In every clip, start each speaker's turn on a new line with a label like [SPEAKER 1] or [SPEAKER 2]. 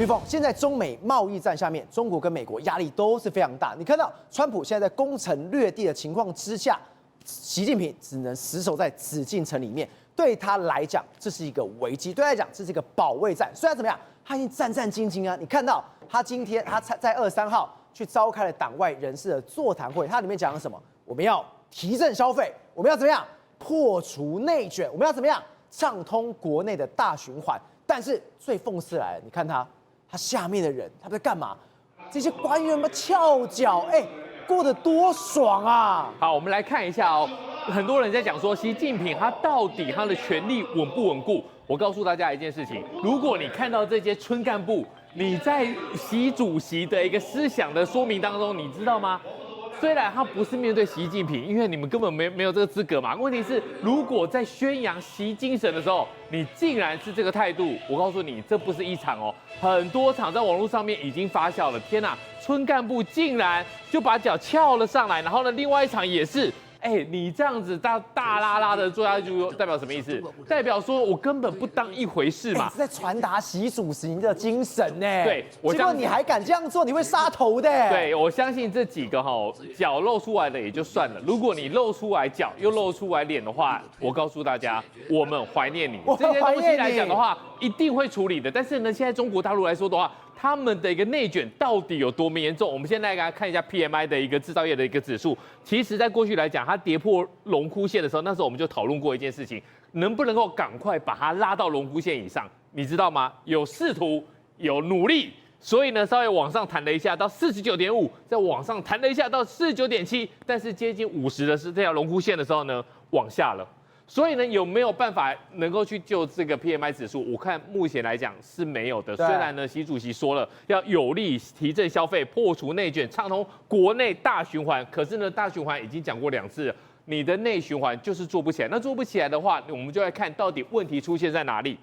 [SPEAKER 1] 玉凤，现在中美贸易战下面，中国跟美国压力都是非常大。你看到川普现在在攻城略地的情况之下，习近平只能死守在紫禁城里面，对他来讲这是一个危机，对他来讲这是一个保卫战。虽然怎么样，他已经战战兢兢啊。你看到他今天他在23号去召开了党外人士的座谈会，他里面讲了什么？我们要提振消费，我们要怎么样破除内卷，我们要怎么样畅通国内的大循环。但是最讽刺来了，你看他下面的人他们在干嘛？这些官员们翘脚，过得多爽啊！
[SPEAKER 2] 好，我们来看一下哦。很多人在讲说，习近平他到底他的权力稳不稳固？我告诉大家一件事情：如果你看到这些村干部，你在习主席的一个思想的说明当中，你知道吗？虽然他不是面对习近平，因为你们根本没有这个资格嘛。问题是，如果在宣扬习精神的时候，你竟然是这个态度，我告诉你，这不是一场哦，很多场在网络上面已经发酵了。天哪，村干部竟然就把脚翘了上来，然后呢，另外一场也是。你这样子大拉拉的做下去，代表什么意思？代表说我根本不当一回事嘛。
[SPEAKER 1] 是在传达习主席的精神呢。
[SPEAKER 2] 对，
[SPEAKER 1] 结果你还敢这样做，你会杀头的。
[SPEAKER 2] 对，我相信这几个脚露出来的也就算了，如果你露出来脚又露出来脸的话，我告诉大家，我们怀念你。这些东西来讲的话，一定会处理的。但是呢，现在中国大陆来说的话，他们的一个内卷到底有多么严重？我们现在来看一下 PMI 的一个制造业的一个指数。其实，在过去来讲，它跌破荣枯线的时候，那时候我们就讨论过一件事情，能不能够赶快把它拉到荣枯线以上？你知道吗？有试图，有努力，所以呢，稍微往上弹了一下到49.5，再往上弹了一下到49.7，但是接近50的是这条荣枯线的时候呢，往下了。所以呢，有没有办法能够去救这个 PMI 指数？我看目前来讲是没有的。虽然呢，习主席说了要有力提振消费、破除内卷、畅通国内大循环，可是呢，大循环已经讲过2次了，你的内循环就是做不起来。那做不起来的话，我们就来看到底问题出现在哪里。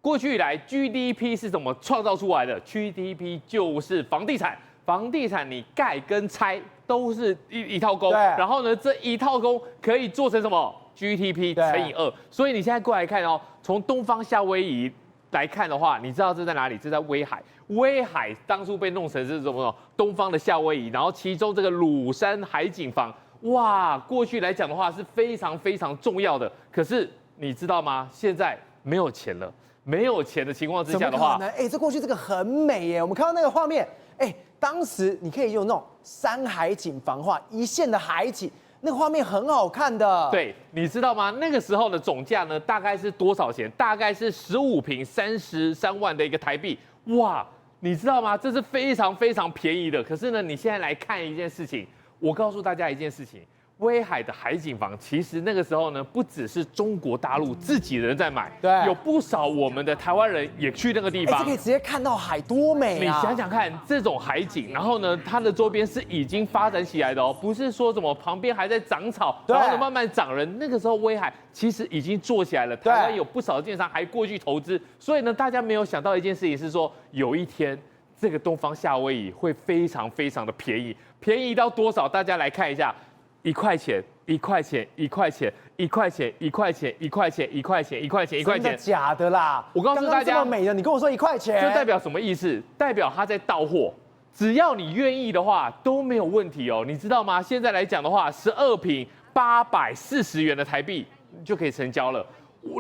[SPEAKER 2] 过去以来 ，GDP 是怎么创造出来的 ？GDP 就是房地产，房地产你盖跟拆都是一套工，然后呢，这一套工可以做成什么？GDP 乘以2，所以你现在过来看哦，从东方夏威夷来看的话，你知道这在哪里？这在威海。威海当初被弄成是什么？东方的夏威夷，然后其中这个鲁山海景房，哇，过去来讲的话是非常非常重要的。可是你知道吗？现在没有钱了，没有钱的情况之下的话，
[SPEAKER 1] 这过去这个很美耶，我们看到那个画面，当时你可以用那种山海景房画，一线的海景。那个画面很好看的，
[SPEAKER 2] 对，你知道吗？那个时候的总价呢，大概是多少钱？大概是15坪33万的一个台币，哇，你知道吗？这是非常非常便宜的。可是呢，你现在来看一件事情，我告诉大家一件事情。威海的海景房，其实那个时候呢，不只是中国大陆自己人在买，
[SPEAKER 1] 对，
[SPEAKER 2] 有不少我们的台湾人也去那个地方，
[SPEAKER 1] 这可以直接看到海，多美啊！
[SPEAKER 2] 你想想看，这种海景，然后呢，它的周边是已经发展起来的哦，不是说什么旁边还在长草，然后呢慢慢长人。那个时候威海其实已经做起来了，台湾有不少建商还过去投资，所以呢，大家没有想到一件事情是说，有一天这个东方夏威夷会非常非常的便宜，便宜到多少？大家来看一下，1块钱。1块钱，1块钱，1块钱，1块钱，1块钱，1块钱，1块钱，1块钱，
[SPEAKER 1] 真的假的啦？
[SPEAKER 2] 我告诉大家，
[SPEAKER 1] 这么美的，你跟我说1块钱，
[SPEAKER 2] 这代表什么意思？代表他在到货，只要你愿意的话都没有问题哦，你知道吗？现在来讲的话，12坪840元的台币就可以成交了。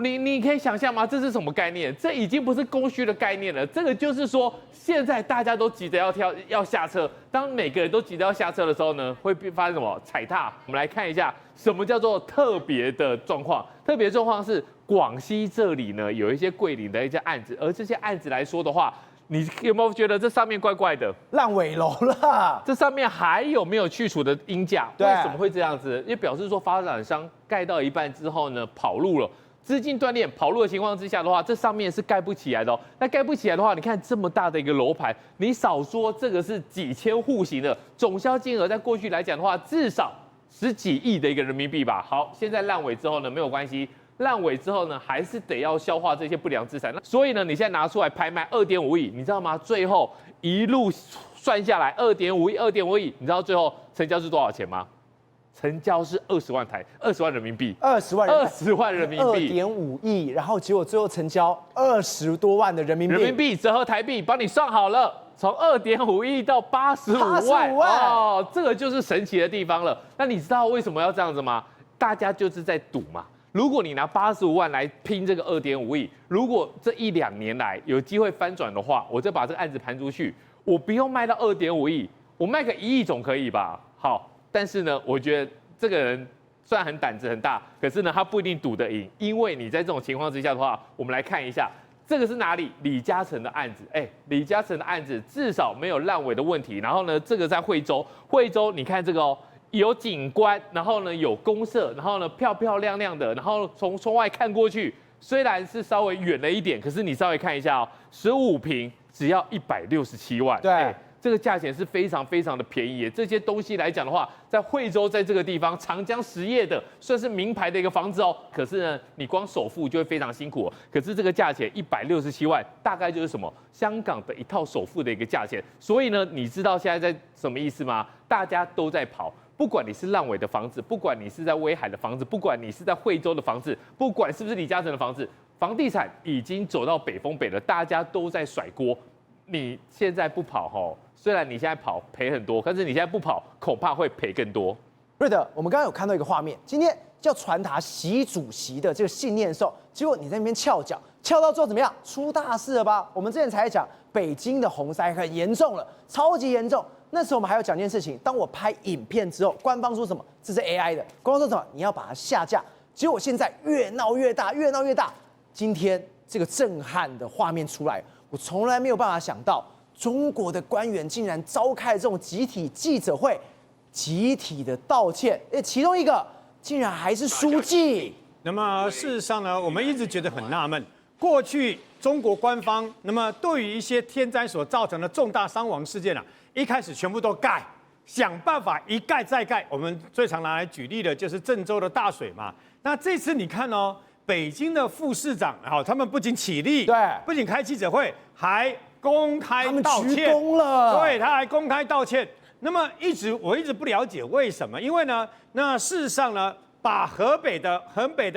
[SPEAKER 2] 你可以想象吗？这是什么概念？这已经不是供需的概念了，这个就是说，现在大家都急着要下车。当每个人都急着要下车的时候呢，会发生什么？踩踏。我们来看一下什么叫做特别的状况。特别状况是广西这里呢有一些桂林的一些案子，而这些案子来说的话，你有没有觉得这上面怪怪的？
[SPEAKER 1] 烂尾楼了。
[SPEAKER 2] 这上面还有没有去除的鹰架？为什么会这样子？因为表示说发展商盖到一半之后呢，跑路了。资金断裂跑路的情况之下的话，这上面是盖不起来的哦。那盖不起来的话，你看这么大的一个楼盘，你少说这个是几千户型的，总销金额在过去来讲的话，至少10几亿的一个人民币吧。好，现在烂尾之后呢，没有关系，烂尾之后呢，还是得要消化这些不良资产。所以呢，你现在拿出来拍卖2.5亿，你知道吗？最后一路算下来2.5亿，2.5亿，你知道最后成交是多少钱吗成交是20万台，20万人民币
[SPEAKER 1] ，20万人民币
[SPEAKER 2] ，2.5
[SPEAKER 1] 亿，然后结果最后成交20多万的人民币，
[SPEAKER 2] 折合台币帮你算好了，从2.5亿到85万，哦，这个就是神奇的地方了。那你知道为什么要这样子吗？大家就是在赌嘛。如果你拿85万来拼这个2.5亿，如果这1-2年来有机会翻转的话，我再把这个案子盘出去，我不用卖到2.5亿，我卖个1亿总可以吧？好。但是呢，我觉得这个人虽然很胆子很大，可是呢，他不一定赌得赢，因为你在这种情况之下的话，我们来看一下，这个是哪里？李嘉诚的案子，李嘉诚的案子至少没有烂尾的问题。然后呢，这个在惠州，你看这个哦，有景观，然后呢有公社，然后呢漂漂亮亮的，然后从窗外看过去，虽然是稍微远了一点，可是你稍微看一下哦，15坪只要167万，
[SPEAKER 1] 对。
[SPEAKER 2] 这个价钱是非常非常的便宜耶。这些东西来讲的话，在惠州在这个地方长江实业的算是名牌的一个房子哦。可是呢，你光首付就会非常辛苦哦。可是这个价钱167万，大概就是什么香港的一套首付的一个价钱。所以呢，你知道现在在什么意思吗？大家都在跑。不管你是烂尾的房子，不管你是在威海的房子，不管你是在惠州的房子，不管是不是李嘉诚的房子，房地产已经走到北风北了，大家都在甩锅。你现在不跑吼，虽然你现在跑赔很多，但是你现在不跑，恐怕会赔更多。
[SPEAKER 1] 瑞德，我们刚刚有看到一个画面，今天要传达习主席的这个信念的时候，结果你在那边翘脚，翘到最后怎么样？出大事了吧？我们之前才讲北京的洪灾很严重了，超级严重。那时候我们还要讲一件事情，当我拍影片之后，官方说什么？这是 AI 的，官方说什么？你要把它下架。结果现在越闹越大，越闹越大。今天这个震撼的画面出来。我从来没有办法想到，中国的官员竟然召开这种集体记者会，集体的道歉，其中一个竟然还是书记。
[SPEAKER 3] 那么事实上呢，我们一直觉得很纳闷，过去中国官方那么对于一些天灾所造成的重大伤亡事件啊，一开始全部都盖，想办法一盖再盖。我们最常拿来举例的就是郑州的大水嘛。那这次你看哦。北京的副市长，他们不仅起立，
[SPEAKER 1] 对，
[SPEAKER 3] 不仅开记者会，还公开道歉，
[SPEAKER 1] 他们鞠躬了，
[SPEAKER 3] 对，他还公开道歉。那么我一直不了解为什么，因为呢，那事实上呢，把河北的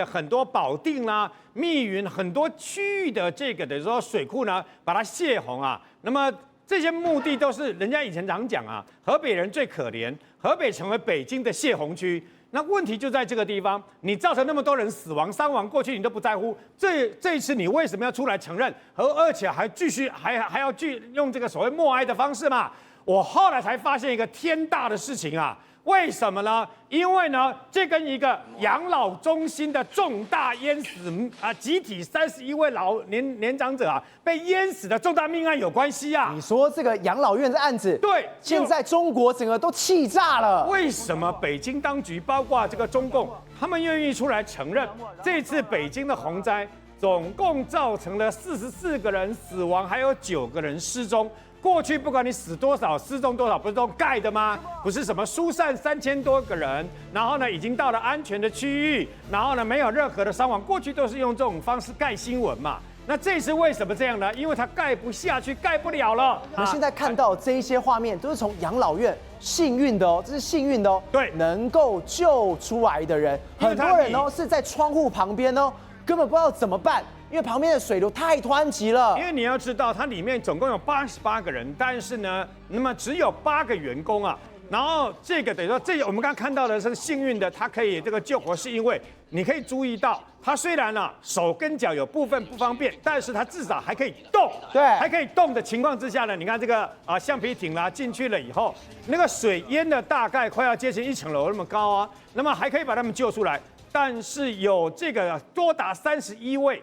[SPEAKER 3] 很多保定啦、密云很多区域的这个等于说水库呢，把它泄洪啊，那么这些目的都是人家以前常讲啊，河北人最可怜，河北成为北京的泄洪区。那问题就在这个地方，你造成那么多人死亡伤亡，过去你都不在乎，这一次你为什么要出来承认，而且还继续还要用这个所谓默哀的方式嘛？我后来才发现一个天大的事情啊！为什么呢？因为呢，这跟一个养老中心的重大淹死啊，集体31位年长者啊被淹死的重大命案有关系啊！
[SPEAKER 1] 你说这个养老院的案子，
[SPEAKER 3] 对，
[SPEAKER 1] 现在中国整个都气炸了。
[SPEAKER 3] 为什么北京当局，包括这个中共，他们愿意出来承认，这次北京的洪灾总共造成了44个人死亡，还有9个人失踪。过去不管你死多少、失踪多少，不是都盖的吗？不是什么疏散3000多个人，然后呢已经到了安全的区域，然后呢没有任何的伤亡。过去都是用这种方式盖新闻嘛。那这次为什么这样呢？因为它盖不下去，盖不了了。
[SPEAKER 1] 我们现在看到这一些画面，都是从养老院幸运的哦，这是幸运的哦，
[SPEAKER 3] 对，
[SPEAKER 1] 能够救出来的人，很多人哦是在窗户旁边哦，根本不知道怎么办。因为旁边的水流太湍急了。
[SPEAKER 3] 因为你要知道，它里面总共有88个人，但是呢，那么只有8个员工啊。然后这个等于说，这我们刚刚看到的是幸运的，它可以这个救活，是因为你可以注意到，它虽然呢手跟脚有部分不方便，但是它至少还可以动。
[SPEAKER 1] 对，
[SPEAKER 3] 还可以动的情况之下呢，你看这个橡皮艇啦进去了以后，那个水淹的大概快要接近1层楼那么高啊，那么还可以把他们救出来。但是有这个多达31位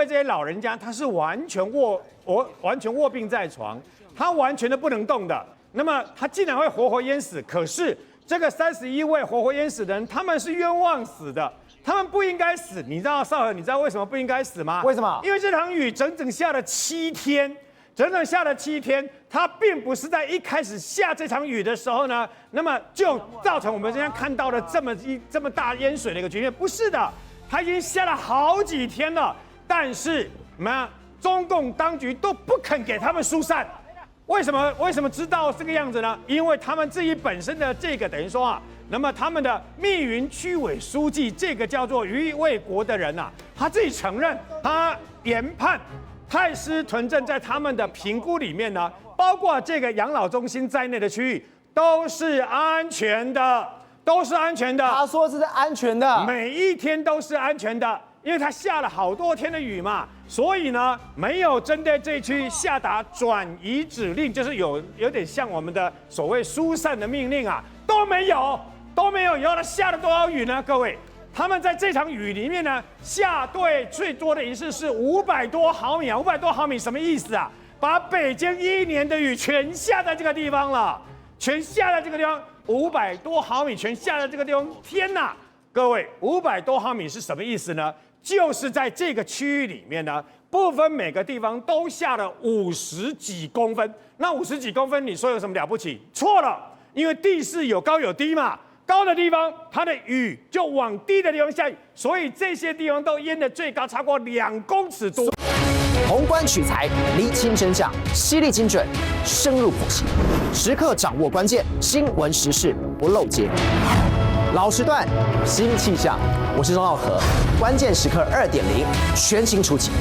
[SPEAKER 3] 这些老人家，他是完全卧病在床，他完全的不能动的。那么他竟然会活淹死，可是这个31位活淹死的人，他们是冤枉死的，他们不应该死。你知道少和，你知道为什么不应该死吗？
[SPEAKER 1] 为什么？
[SPEAKER 3] 因为这场雨整整下了7天。它并不是在一开始下这场雨的时候呢，那么就造成我们现在看到的这么大淹水的一个局面，不是的，它已经下了好几天了，但是中共当局都不肯给他们疏散，为什么知道这个样子呢？因为他们自己本身的这个等于说啊，那么他们的密云区委书记这个叫做于卫国的人啊，他自己承认，他研判泰斯屯镇在他们的评估里面呢，包括这个养老中心在内的区域都是安全的，都是安全的。
[SPEAKER 1] 他说这是安全的，
[SPEAKER 3] 每一天都是安全的，因为它下了好多天的雨嘛，所以呢，没有针对这一区下达转移指令，就是有点像我们的所谓疏散的命令啊，都没有。以后它下了多少雨呢？各位，他们在这场雨里面呢，下最多的一次是500多毫米啊，500多毫米什么意思啊？把北京1年的雨全下在这个地方了，全下在这个地方，500多毫米全下在这个地方，天哪！各位，500多毫米是什么意思呢？就是在这个区域里面呢，不分每个地方都下了50几公分。那50几公分，你说有什么了不起？错了，因为地势有高有低嘛。高的地方，它的雨就往低的地方下雨，所以这些地方都淹得最高超过2公尺多。
[SPEAKER 1] 宏观取材，厘清真相，犀利精准，深入剖析，时刻掌握关键，新闻时事不漏接。老时段，新气象，我是钟浩和，关键时刻2.0，全新出击。